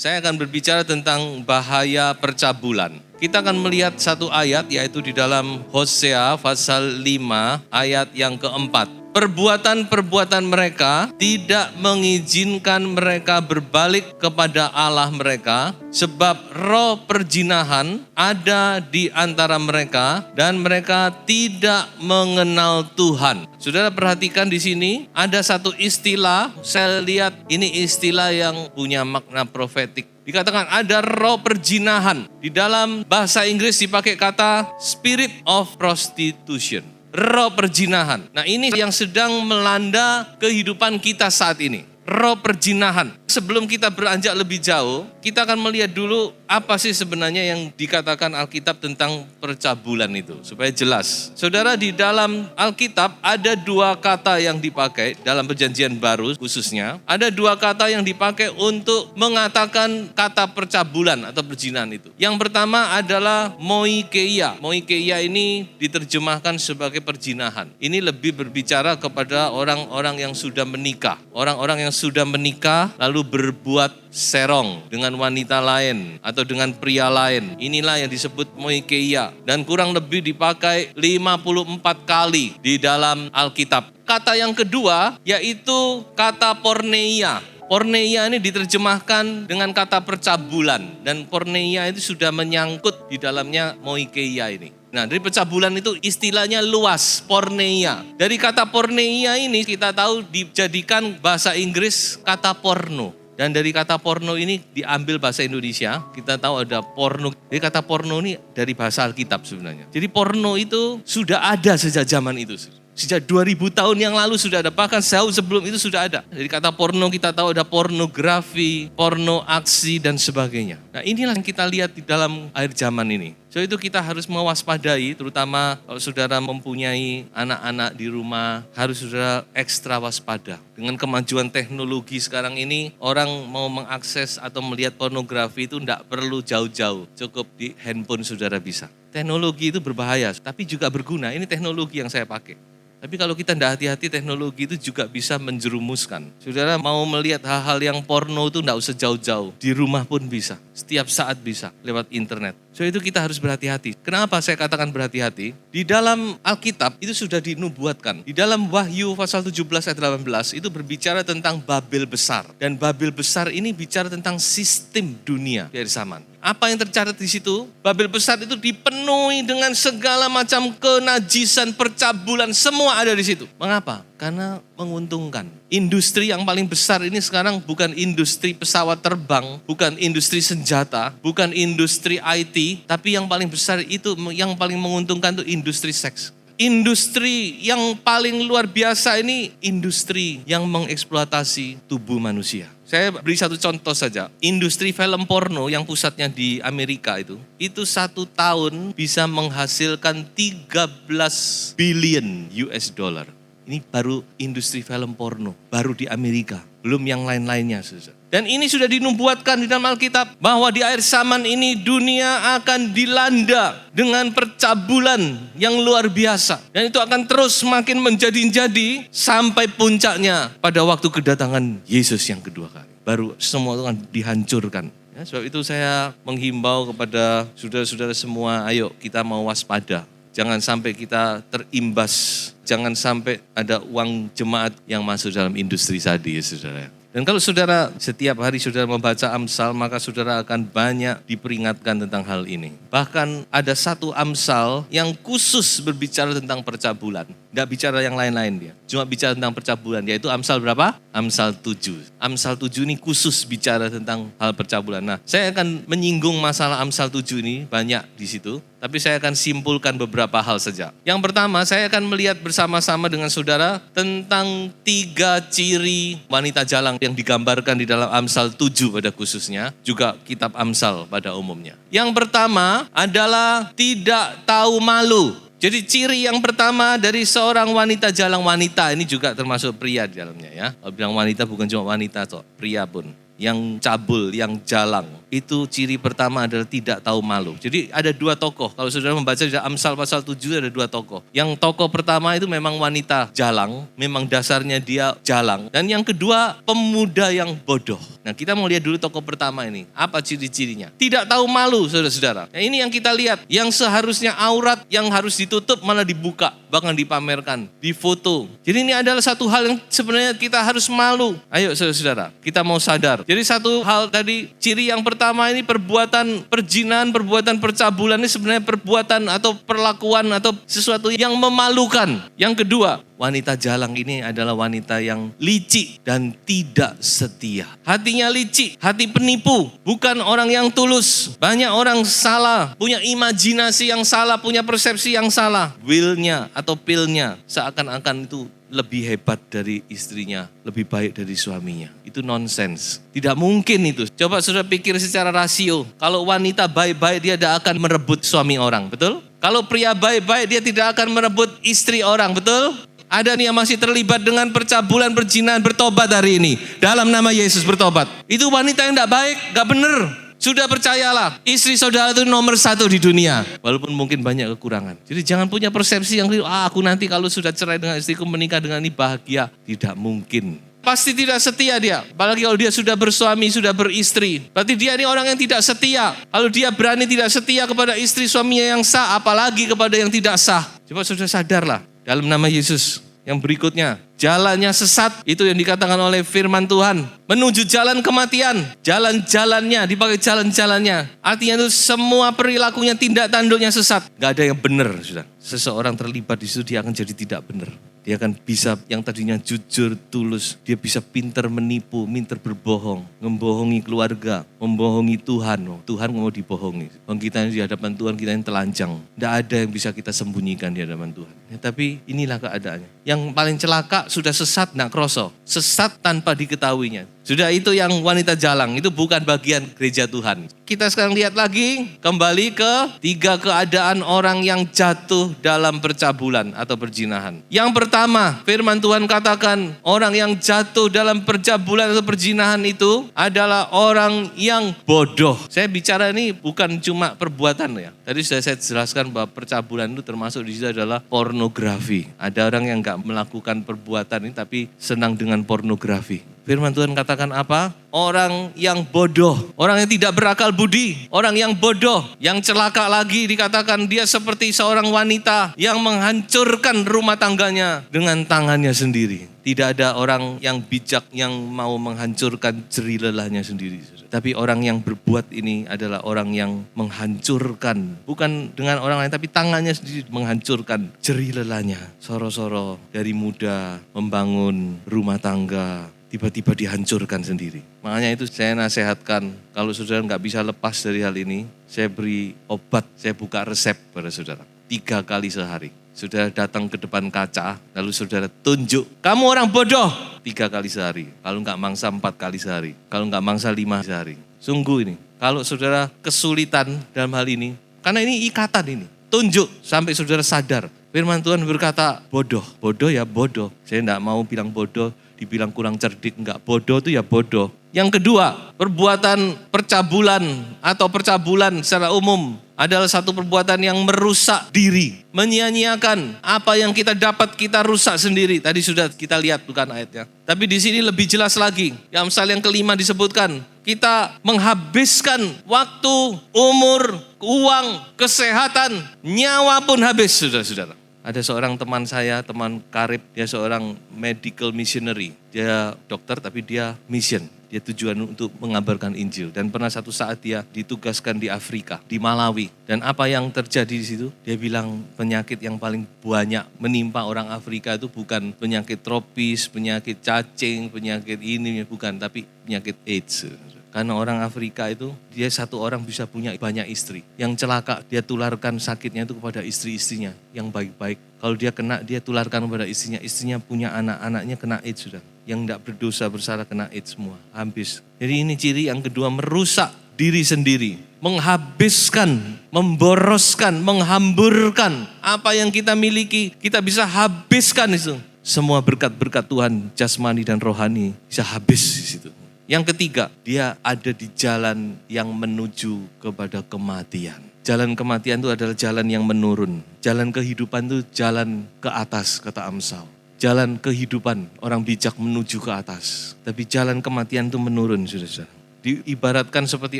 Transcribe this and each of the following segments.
Saya akan berbicara tentang bahaya percabulan. Kita akan melihat satu ayat, yaitu di dalam Hosea pasal 5 ayat yang keempat. Perbuatan-perbuatan mereka tidak mengizinkan mereka berbalik kepada Allah mereka, sebab roh perjinahan ada di antara mereka dan mereka tidak mengenal Tuhan. Saudara perhatikan di sini ada satu istilah, saya lihat ini istilah yang punya makna profetik. Dikatakan ada roh perjinahan. Di dalam bahasa Inggris dipakai kata spirit of prostitution. Roh perjinahan. Nah, ini yang sedang melanda kehidupan kita saat ini. Roh perjinahan. Sebelum kita beranjak lebih jauh, kita akan melihat dulu apa sih sebenarnya yang dikatakan Alkitab tentang percabulan itu, supaya jelas. Saudara, di dalam Alkitab ada dua kata yang dipakai dalam Perjanjian Baru khususnya. Ada dua kata yang dipakai untuk mengatakan kata percabulan atau perjinahan itu. Yang pertama adalah moikeia. Moikeia ini diterjemahkan sebagai perjinahan. Ini lebih berbicara kepada orang-orang yang sudah menikah. Orang-orang yang sudah menikah lalu berbuat serong dengan wanita lain atau dengan pria lain. Inilah yang disebut moikeia dan kurang lebih dipakai 54 kali di dalam Alkitab. Kata yang kedua yaitu kata porneia. Porneia ini diterjemahkan dengan kata percabulan dan porneia itu sudah menyangkut di dalamnya moikeia ini. Nah, dari percabulan itu istilahnya luas, porneia. Dari kata porneia ini kita tahu dijadikan bahasa Inggris kata porno. Dan dari kata porno ini diambil bahasa Indonesia, kita tahu ada porno. Jadi kata porno ini dari bahasa Alkitab sebenarnya. Jadi porno itu sudah ada sejak zaman itu. Sejak 2000 tahun yang lalu sudah ada, bahkan jauh sebelum itu sudah ada. Dari kata porno kita tahu ada pornografi, porno aksi dan sebagainya. Nah, inilah yang kita lihat di dalam akhir zaman ini. So itu kita harus mewaspadai, terutama kalau saudara mempunyai anak-anak di rumah, harus saudara ekstra waspada. Dengan kemajuan teknologi sekarang ini, orang mau mengakses atau melihat pornografi itu tidak perlu jauh-jauh, cukup di handphone saudara bisa. Teknologi itu berbahaya, tapi juga berguna. Ini teknologi yang saya pakai. Tapi kalau kita tidak hati-hati, teknologi itu juga bisa menjerumuskan. Saudara mau melihat hal-hal yang porno itu tidak usah jauh-jauh. Di rumah pun bisa, setiap saat bisa, lewat internet. So itu kita harus berhati-hati. Kenapa saya katakan berhati-hati? Di dalam Alkitab itu sudah dinubuatkan. Di dalam Wahyu pasal 17 ayat 18 itu berbicara tentang Babel besar. Dan Babel besar ini bicara tentang sistem dunia di akhir zaman. Apa yang tercatat di situ? Babel besar itu dipenuhi dengan segala macam kenajisan, percabulan, semua ada di situ. Mengapa? Karena menguntungkan. Industri yang paling besar ini sekarang bukan industri pesawat terbang, bukan industri senjata, bukan industri IT, tapi yang paling besar itu, yang paling menguntungkan itu industri seks. Industri yang paling luar biasa ini industri yang mengeksploitasi tubuh manusia. Saya beri satu contoh saja. Industri film porno yang pusatnya di Amerika itu 1 tahun bisa menghasilkan 13 billion US dollar. Ini baru industri film porno, baru di Amerika, belum yang lain-lainnya. Dan ini sudah dinubuatkan di dalam Alkitab bahwa di akhir zaman ini dunia akan dilanda dengan percabulan yang luar biasa. Dan itu akan terus semakin menjadi-jadi sampai puncaknya pada waktu kedatangan Yesus yang kedua kali. Baru semua itu akan dihancurkan. Ya, sebab itu saya menghimbau kepada saudara-saudara semua, ayo kita mau waspada. Jangan sampai kita terimbas, jangan sampai ada uang jemaat yang masuk dalam industri tadi ya saudara. Dan kalau saudara setiap hari saudara membaca Amsal, maka saudara akan banyak diperingatkan tentang hal ini. Bahkan ada satu Amsal yang khusus berbicara tentang percabulan. Tidak bicara yang lain-lain dia. Cuma bicara tentang percabulan. Yaitu Amsal berapa? Amsal 7. Amsal 7 ini khusus bicara tentang hal percabulan. Nah, saya akan menyinggung masalah Amsal 7 ini banyak di situ. Tapi saya akan simpulkan beberapa hal saja. Yang pertama, saya akan melihat bersama-sama dengan saudara tentang 3 ciri wanita jalang yang digambarkan di dalam Amsal 7 pada khususnya. Juga kitab Amsal pada umumnya. Yang pertama adalah tidak tahu malu. Jadi ciri yang pertama dari seorang wanita jalang, wanita ini juga termasuk pria di dalamnya ya. Kalau bilang wanita bukan cuma wanita toh, pria pun. Yang cabul, yang jalang. Itu ciri pertama adalah tidak tahu malu. Jadi ada 2 tokoh. Kalau saudara membaca di Amsal pasal 7 ada 2 tokoh. Yang tokoh pertama itu memang wanita jalang. Memang dasarnya dia jalang. Dan yang kedua pemuda yang bodoh. Nah kita mau lihat dulu tokoh pertama ini. Apa ciri-cirinya? Tidak tahu malu saudara-saudara. Nah ini yang kita lihat. Yang seharusnya aurat yang harus ditutup malah dibuka. Bahkan dipamerkan, difoto. Jadi ini adalah satu hal yang sebenarnya kita harus malu. Ayo saudara-saudara, kita mau sadar. Jadi satu hal tadi, ciri yang pertama ini perbuatan perzinahan, perbuatan percabulan ini sebenarnya perbuatan atau perlakuan atau sesuatu yang memalukan. Yang kedua, wanita jalang ini adalah wanita yang licik dan tidak setia. Hatinya licik, hati penipu, bukan orang yang tulus. Banyak orang salah, punya imajinasi yang salah, punya persepsi yang salah. Will-nya atau pill-nya seakan-akan itu lebih hebat dari istrinya, lebih baik dari suaminya. Itu nonsens. Tidak mungkin itu. Coba saudara pikir secara rasio. Kalau wanita baik-baik dia tidak akan merebut suami orang, betul? Kalau pria baik-baik dia tidak akan merebut istri orang, betul? Ada nih yang masih terlibat dengan percabulan, perzinahan, bertobat hari ini. Dalam nama Yesus bertobat. Itu wanita yang tidak baik, tidak benar. Sudah percayalah, istri saudara itu nomor 1 di dunia. Walaupun mungkin banyak kekurangan. Jadi jangan punya persepsi yang aku nanti kalau sudah cerai dengan istriku menikah dengan ini bahagia. Tidak mungkin. Pasti tidak setia dia. Apalagi kalau dia sudah bersuami, sudah beristri. Berarti dia ini orang yang tidak setia. Kalau dia berani tidak setia kepada istri suaminya yang sah, apalagi kepada yang tidak sah. Coba sudah sadarlah. Dalam nama Yesus. Yang berikutnya, jalannya sesat, itu yang dikatakan oleh firman Tuhan. Menuju jalan kematian, jalan-jalannya, dipakai jalan-jalannya. Artinya itu semua perilakunya, tindak tanduknya sesat. Gak ada yang benar, sudah. Seseorang terlibat di situ, dia akan jadi tidak benar. Dia akan bisa yang tadinya jujur, tulus. Dia bisa pintar menipu, pintar berbohong. Membohongi keluarga, membohongi Tuhan. Tuhan mau dibohongi. Kita di hadapan Tuhan, kita yang telanjang. Tidak ada yang bisa kita sembunyikan di hadapan Tuhan. Ya, tapi inilah keadaannya. Yang paling celaka sudah sesat, nak kroso. Sesat tanpa diketahuinya. Sudah itu yang wanita jalang, itu bukan bagian gereja Tuhan. Kita sekarang lihat lagi, kembali ke 3 keadaan orang yang jatuh dalam percabulan atau perzinahan. Yang pertama, firman Tuhan katakan, orang yang jatuh dalam percabulan atau perzinahan itu adalah orang yang bodoh. Saya bicara ini bukan cuma perbuatan ya. Tadi sudah saya jelaskan bahwa percabulan itu termasuk di situ adalah pornografi. Ada orang yang enggak melakukan perbuatan ini tapi senang dengan pornografi. Firman Tuhan katakan apa? Orang yang bodoh, orang yang tidak berakal budi, orang yang bodoh, yang celaka lagi dikatakan dia seperti seorang wanita yang menghancurkan rumah tangganya dengan tangannya sendiri. Tidak ada orang yang bijak yang mau menghancurkan jerih lelahnya sendiri. Tapi orang yang berbuat ini adalah orang yang menghancurkan, bukan dengan orang lain tapi tangannya sendiri menghancurkan jerih lelahnya. Soro-soro dari muda membangun rumah tangga, tiba-tiba dihancurkan sendiri. Makanya itu saya nasihatkan, kalau saudara nggak bisa lepas dari hal ini, saya beri obat, saya buka resep pada saudara. 3 kali sehari. Saudara datang ke depan kaca, lalu saudara tunjuk, kamu orang bodoh. 3 kali sehari. Kalau nggak mangsa 4 kali sehari. Kalau nggak mangsa 5 sehari. Sungguh ini, kalau saudara kesulitan dalam hal ini, karena ini ikatan ini. Tunjuk sampai saudara sadar. Firman Tuhan berkata, bodoh. Bodoh ya bodoh. Saya nggak mau bilang bodoh. Dibilang kurang cerdik, enggak, bodoh itu ya bodoh. Yang kedua, perbuatan percabulan atau percabulan secara umum adalah satu perbuatan yang merusak diri, menyia-nyiakan apa yang kita dapat kita rusak sendiri. Tadi sudah kita lihat bukan ayatnya. Tapi di sini lebih jelas lagi. Yang Amsal yang kelima disebutkan, kita menghabiskan waktu, umur, uang, kesehatan, nyawa pun habis, saudara-saudara. Ada seorang teman saya, teman karib, dia seorang medical missionary. Dia dokter tapi dia mission. dia tujuan untuk mengabarkan Injil. Dan pernah satu saat dia ditugaskan di Afrika, di Malawi. Dan apa yang terjadi di situ? Dia bilang penyakit yang paling banyak menimpa orang Afrika itu bukan penyakit tropis, penyakit cacing, penyakit ini, bukan, tapi penyakit AIDS. Karena orang Afrika itu, dia satu orang bisa punya banyak istri. Yang celaka, dia tularkan sakitnya itu kepada istri-istrinya yang baik-baik. Kalau dia kena, dia tularkan kepada istrinya. Istrinya punya anak, anaknya kena AIDS sudah. Yang tidak berdosa bersalah kena AIDS semua, habis. Jadi ini ciri yang kedua, merusak diri sendiri. Menghabiskan, memboroskan, menghamburkan. Apa yang kita miliki, kita bisa habiskan itu. Semua berkat-berkat Tuhan, jasmani dan rohani, bisa habis di situ. Yang ketiga, dia ada di jalan yang menuju kepada kematian. Jalan kematian itu adalah jalan yang menurun. Jalan kehidupan itu jalan ke atas, kata Amsal. Jalan kehidupan, orang bijak menuju ke atas. Tapi jalan kematian itu menurun, saudara. Diibaratkan seperti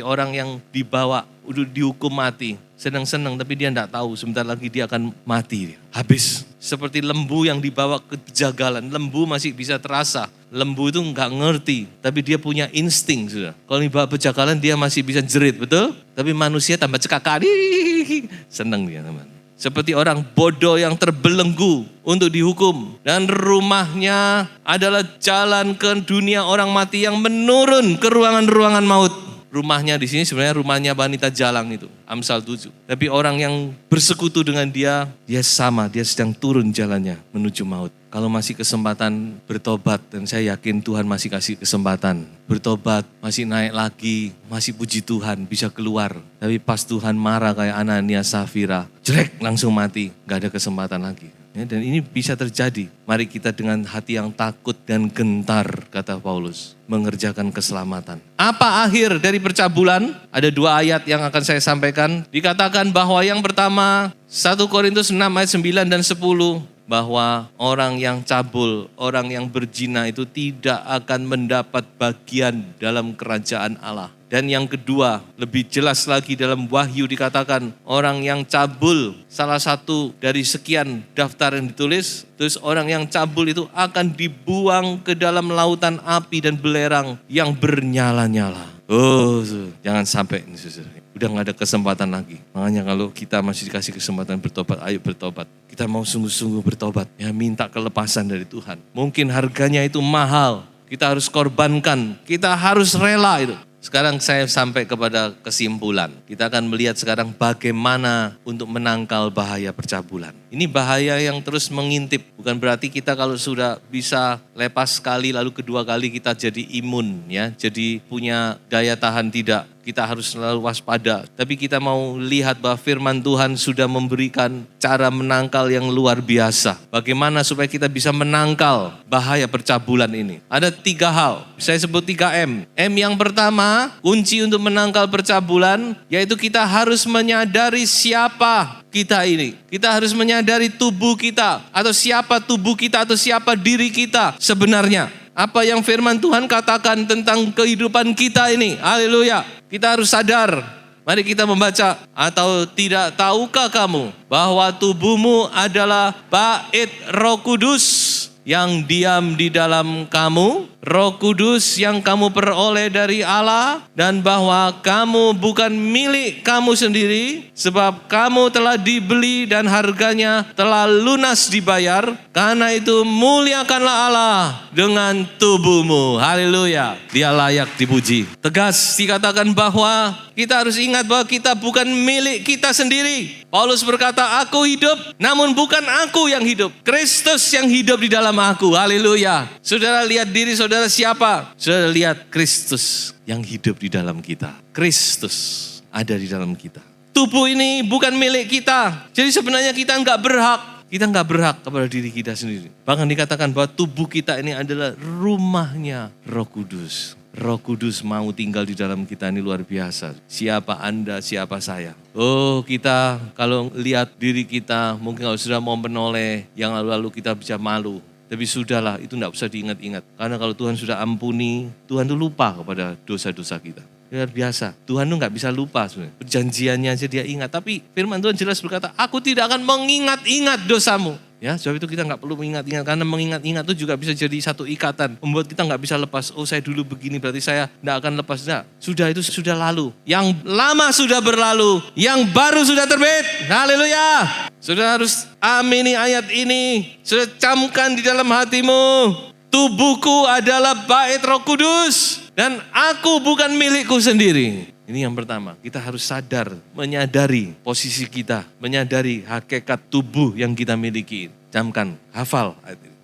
orang yang dibawa, udah dihukum mati. Senang-senang, tapi dia tidak tahu, sebentar lagi dia akan mati. Habis. Seperti lembu yang dibawa ke pejagalan. Lembu masih bisa terasa. Lembu itu nggak ngerti, tapi dia punya insting, sudah. Kalau dibawa pejagalan, dia masih bisa jerit, betul? Tapi manusia tambah cekakak, senang dia, teman. Seperti orang bodoh yang terbelenggu untuk dihukum. Dan rumahnya adalah jalan ke dunia orang mati yang menurun ke ruangan-ruangan maut. Rumahnya di sini sebenarnya rumahnya wanita jalang itu, Amsal 7. Tapi orang yang bersekutu dengan dia sama, dia sedang turun jalannya menuju maut. Kalau masih kesempatan bertobat, dan saya yakin Tuhan masih kasih kesempatan. Bertobat, masih naik lagi, masih puji Tuhan, bisa keluar. Tapi pas Tuhan marah kayak Anania Safira, jelek langsung mati, gak ada kesempatan lagi. Ya, dan ini bisa terjadi. Mari kita dengan hati yang takut dan gentar, kata Paulus, mengerjakan keselamatan. Apa akhir dari percabulan? Ada 2 ayat yang akan saya sampaikan. Dikatakan bahwa yang pertama, 1 Korintus 6 ayat 9 dan 10. Bahwa orang yang cabul, orang yang berzina itu tidak akan mendapat bagian dalam kerajaan Allah. Dan yang kedua, lebih jelas lagi dalam Wahyu dikatakan, orang yang cabul, salah satu dari sekian daftar yang ditulis, terus orang yang cabul itu akan dibuang ke dalam lautan api dan belerang yang bernyala-nyala. Oh, jangan sampai ini, udah gak ada kesempatan lagi. Makanya kalau kita masih dikasih kesempatan bertobat, ayo bertobat. Kita mau sungguh-sungguh bertobat, ya minta kelepasan dari Tuhan. Mungkin harganya itu mahal, kita harus korbankan, kita harus rela itu. Sekarang saya sampai kepada kesimpulan. Kita akan melihat sekarang bagaimana untuk menangkal bahaya percabulan. Ini bahaya yang terus mengintip. Bukan berarti kita kalau sudah bisa lepas sekali lalu kedua kali kita jadi imun, ya, jadi punya daya tahan, tidak. Kita harus selalu waspada. Tapi kita mau lihat bahwa firman Tuhan sudah memberikan cara menangkal yang luar biasa. Bagaimana supaya kita bisa menangkal bahaya percabulan ini. Ada 3 hal, saya sebut 3M. M yang pertama, kunci untuk menangkal percabulan, yaitu kita harus menyadari siapa kita ini. Kita harus menyadari tubuh kita, atau siapa tubuh kita, atau siapa diri kita sebenarnya. Apa yang firman Tuhan katakan tentang kehidupan kita ini. Haleluya. Kita harus sadar. Mari kita membaca. Atau tidak tahukah kamu bahwa tubuhmu adalah bait Roh Kudus yang diam di dalam kamu, Roh Kudus yang kamu peroleh dari Allah, dan bahwa kamu bukan milik kamu sendiri, sebab kamu telah dibeli dan harganya telah lunas dibayar. Karena itu muliakanlah Allah dengan tubuhmu. Haleluya. Dia layak dipuji. Tegas dikatakan bahwa kita harus ingat bahwa kita bukan milik kita sendiri. Paulus berkata, aku hidup, namun bukan aku yang hidup. Kristus yang hidup di dalam aku. Haleluya. Saudara lihat diri saudara siapa? Saudara lihat Kristus yang hidup di dalam kita. Kristus ada di dalam kita. Tubuh ini bukan milik kita. Jadi sebenarnya kita enggak berhak. Kita enggak berhak kepada diri kita sendiri. Bahkan dikatakan bahwa tubuh kita ini adalah rumahnya Roh Kudus. Roh Kudus mau tinggal di dalam kita, ini luar biasa. Siapa Anda, siapa saya? Oh, kita kalau lihat diri kita, mungkin kalau sudah mau menoleh, yang lalu-lalu kita bisa malu. Tapi sudahlah, itu enggak usah diingat-ingat. Karena kalau Tuhan sudah ampuni, Tuhan itu lupa kepada dosa-dosa kita. Luar biasa. Tuhan tuh nggak bisa lupa sebenarnya. Perjanjiannya aja dia ingat. Tapi firman Tuhan jelas berkata, aku tidak akan mengingat-ingat dosamu. Ya, sebab itu kita nggak perlu mengingat-ingat. Karena mengingat-ingat itu juga bisa jadi satu ikatan. Membuat kita nggak bisa lepas. Oh, saya dulu begini, berarti saya nggak akan lepas. Nggak. Sudah, itu sudah lalu. Yang lama sudah berlalu. Yang baru sudah terbit. Haleluya. Sudah harus amini ayat ini. Sudah camkan di dalam hatimu. Tubuhku adalah bait Roh Kudus. Dan aku bukan milikku sendiri. Ini yang pertama, kita harus sadar, menyadari posisi kita, menyadari hakikat tubuh yang kita miliki. Camkan, hafal.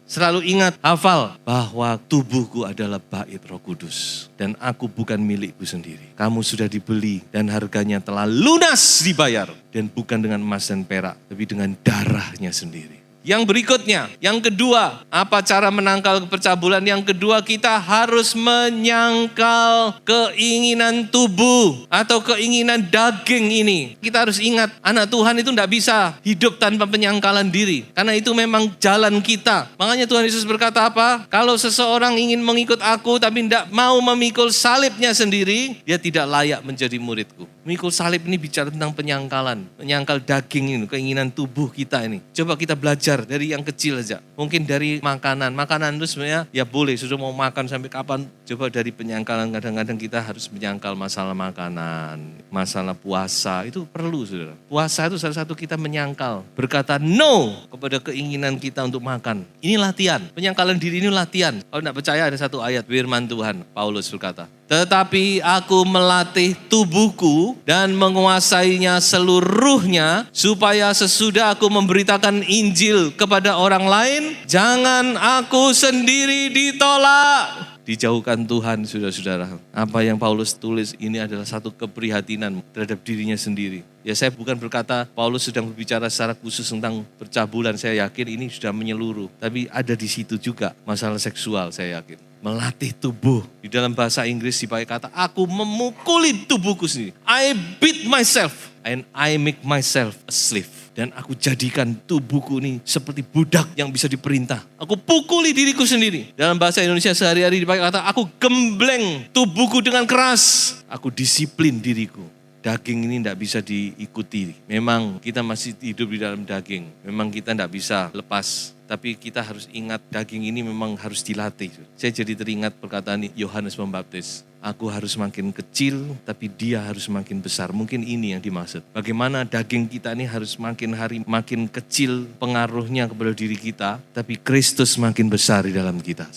Selalu ingat, hafal bahwa tubuhku adalah bait Roh Kudus. Dan aku bukan milikku sendiri. Kamu sudah dibeli dan harganya telah lunas dibayar. Dan bukan dengan emas dan perak, tapi dengan darahnya sendiri. Yang berikutnya, yang kedua, apa cara menangkal percabulan? Yang kedua, kita harus menyangkal keinginan tubuh atau keinginan daging ini. Kita harus ingat, anak Tuhan itu tidak bisa hidup tanpa penyangkalan diri. Karena itu memang jalan kita. Makanya Tuhan Yesus berkata apa? Kalau seseorang ingin mengikut aku tapi tidak mau memikul salibnya sendiri, dia tidak layak menjadi muridku. Memikul salib ini bicara tentang penyangkalan. Menyangkal daging ini, keinginan tubuh kita ini. Coba kita belajar dari yang kecil aja. Mungkin dari makanan. Makanan itu sebenarnya ya boleh, sudah mau makan sampai kapan. Coba dari penyangkalan, kadang-kadang kita harus menyangkal masalah makanan. Masalah puasa, itu perlu saudara. Puasa itu salah satu kita menyangkal. Berkata no kepada keinginan kita untuk makan. Ini latihan. Penyangkalan diri ini latihan. Kalau tidak percaya ada satu ayat firman Tuhan. Paulus berkata, tetapi aku melatih tubuhku dan menguasainya seluruhnya supaya sesudah aku memberitakan Injil kepada orang lain, jangan aku sendiri ditolak. Dijauhkan Tuhan, saudara-saudara. Apa yang Paulus tulis ini adalah satu keprihatinan terhadap dirinya sendiri. Ya, saya bukan berkata Paulus sedang berbicara secara khusus tentang percabulan. Saya yakin ini sudah menyeluruh. Tapi ada di situ juga masalah seksual, saya yakin. Melatih tubuh. Di dalam bahasa Inggris dipakai kata, aku memukuli tubuhku sendiri. I beat myself and I make myself a slave. Dan aku jadikan tubuhku ini seperti budak yang bisa diperintah. Aku pukuli diriku sendiri. Dalam bahasa Indonesia sehari-hari dipakai kata, aku gembleng tubuhku dengan keras. Aku disiplin diriku. Daging ini tidak bisa diikuti. Memang kita masih hidup di dalam daging. Memang kita tidak bisa lepas. Tapi kita harus ingat daging ini memang harus dilatih. Saya jadi teringat perkataan Yohanes Pembaptis. Aku harus makin kecil, tapi dia harus makin besar. Mungkin ini yang dimaksud. Bagaimana daging kita ini harus makin hari makin kecil pengaruhnya kepada diri kita. Tapi Kristus makin besar di dalam kita.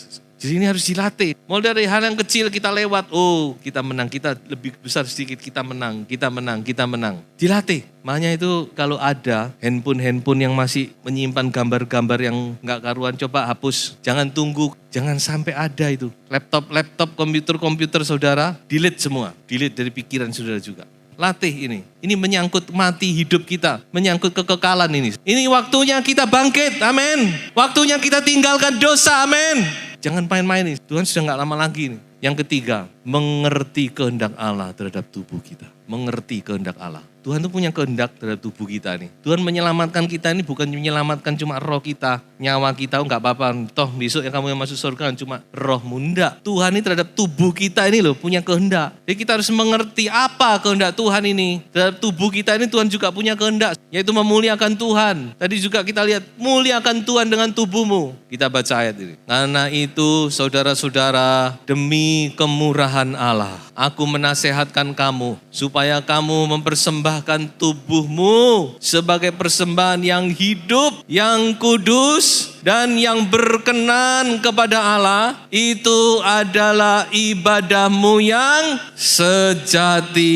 Jadi ini harus dilatih. Mulai dari hal yang kecil kita lewat, oh kita menang, kita lebih besar sedikit, kita menang. Dilatih. Makanya itu kalau ada handphone yang masih menyimpan gambar-gambar yang nggak karuan, coba hapus. Jangan tunggu, jangan sampai ada itu. Laptop, komputer saudara, delete semua. Delete dari pikiran saudara juga. Latih ini. Ini menyangkut mati hidup kita. Menyangkut kekekalan ini. Ini waktunya kita bangkit, amin. Waktunya kita tinggalkan dosa, amin. Jangan main-main nih, Tuhan sudah gak lama lagi nih. Yang ketiga, mengerti kehendak Allah terhadap tubuh kita. Mengerti kehendak Allah. Tuhan tuh punya kehendak terhadap tubuh kita nih. Tuhan menyelamatkan kita ini bukan menyelamatkan cuma roh kita, nyawa kita, oh gak apa-apa. Toh besok yang kamu yang masuk surga cuma rohmu, enggak. Tuhan ini terhadap tubuh kita ini loh punya kehendak. Jadi kita harus mengerti apa kehendak Tuhan ini. Terhadap tubuh kita ini Tuhan juga punya kehendak, yaitu memuliakan Tuhan. Tadi juga kita lihat, muliakan Tuhan dengan tubuhmu. Kita baca ayat ini. Karena itu saudara-saudara, demi kemurahan Allah, aku menasehatkan kamu supaya kamu mempersembahkan tubuhmu sebagai persembahan yang hidup, yang kudus, dan yang berkenan kepada Allah. Itu adalah ibadahmu yang sejati.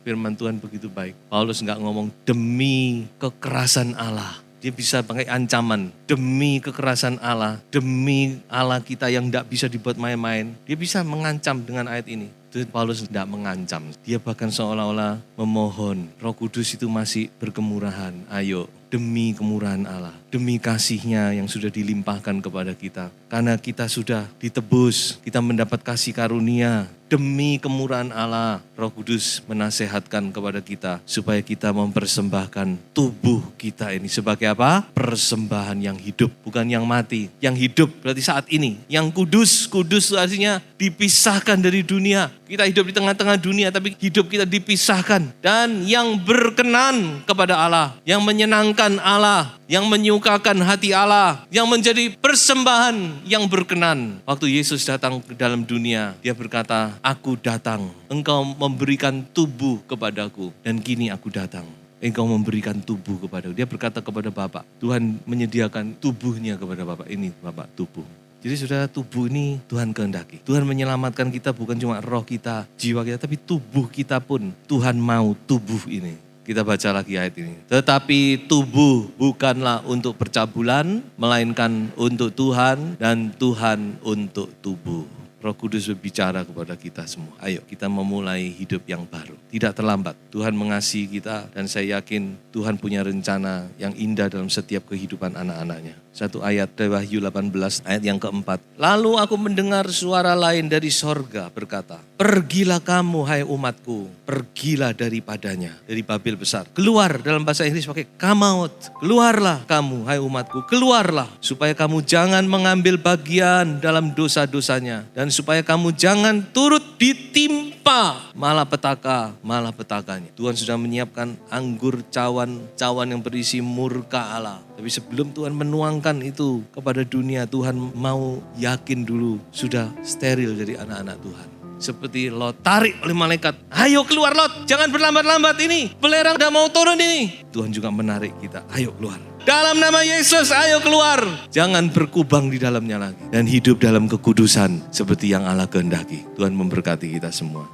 Firman Tuhan begitu baik. Paulus enggak ngomong demi kekerasan Allah. Dia bisa pakai ancaman, demi kekerasan Allah, demi Allah kita yang tidak bisa dibuat main-main. Dia bisa mengancam dengan ayat ini. Paulus tidak mengancam, dia bahkan seolah-olah memohon. Roh Kudus itu masih berkemurahan, ayo demi kemurahan Allah, demi kasih-Nya yang sudah dilimpahkan kepada kita. Karena kita sudah ditebus, kita mendapat kasih karunia. Demi kemurahan Allah, Roh Kudus menasehatkan kepada kita supaya kita mempersembahkan tubuh kita ini sebagai apa? Persembahan yang hidup, bukan yang mati. Yang hidup berarti saat ini. Yang kudus artinya dipisahkan dari dunia. Kita hidup di tengah-tengah dunia, tapi hidup kita dipisahkan. Dan yang berkenan kepada Allah, yang menyenangkan Allah, yang menyukakan hati Allah, yang menjadi persembahan yang berkenan. Waktu Yesus datang ke dalam dunia, dia berkata, "Aku datang, engkau memberikan tubuh kepadaku, dan kini aku datang. Engkau memberikan tubuh kepadaku." Dia berkata kepada Bapa, Tuhan menyediakan tubuhnya kepada Bapa. Ini Bapa, tubuh. Jadi saudara, tubuh ini Tuhan kehendaki. Tuhan menyelamatkan kita bukan cuma roh kita, jiwa kita, tapi tubuh kita pun Tuhan mau tubuh ini. Kita baca lagi ayat ini. Tetapi tubuh bukanlah untuk percabulan, melainkan untuk Tuhan dan Tuhan untuk tubuh. Roh Kudus berbicara kepada kita semua. Ayo kita memulai hidup yang baru. Tidak terlambat. Tuhan mengasihi kita dan saya yakin Tuhan punya rencana yang indah dalam setiap kehidupan anak-anaknya. Satu ayat Wahyu 18 ayat yang keempat. Lalu aku mendengar suara lain dari sorga berkata, "Pergilah kamu hai umatku, pergilah daripadanya." Dari Babel besar. Keluar, dalam bahasa Inggris pakai come out. Keluarlah kamu hai umatku, keluarlah. Supaya kamu jangan mengambil bagian dalam dosa-dosanya. Dan supaya kamu jangan turut ditimpa malapetaka-malapetakanya. Tuhan sudah menyiapkan anggur cawan yang berisi murka Allah. Tapi sebelum Tuhan menuangkan itu kepada dunia, Tuhan mau yakin dulu sudah steril dari anak-anak Tuhan. Seperti Lot, tarik oleh malaikat. "Ayo keluar Lot, jangan berlambat-lambat ini. Belerang udah mau turun ini." Tuhan juga menarik kita, "Ayo keluar. Dalam nama Yesus, ayo keluar. Jangan berkubang di dalamnya lagi. Dan hidup dalam kekudusan seperti yang Allah kehendaki." Tuhan memberkati kita semua.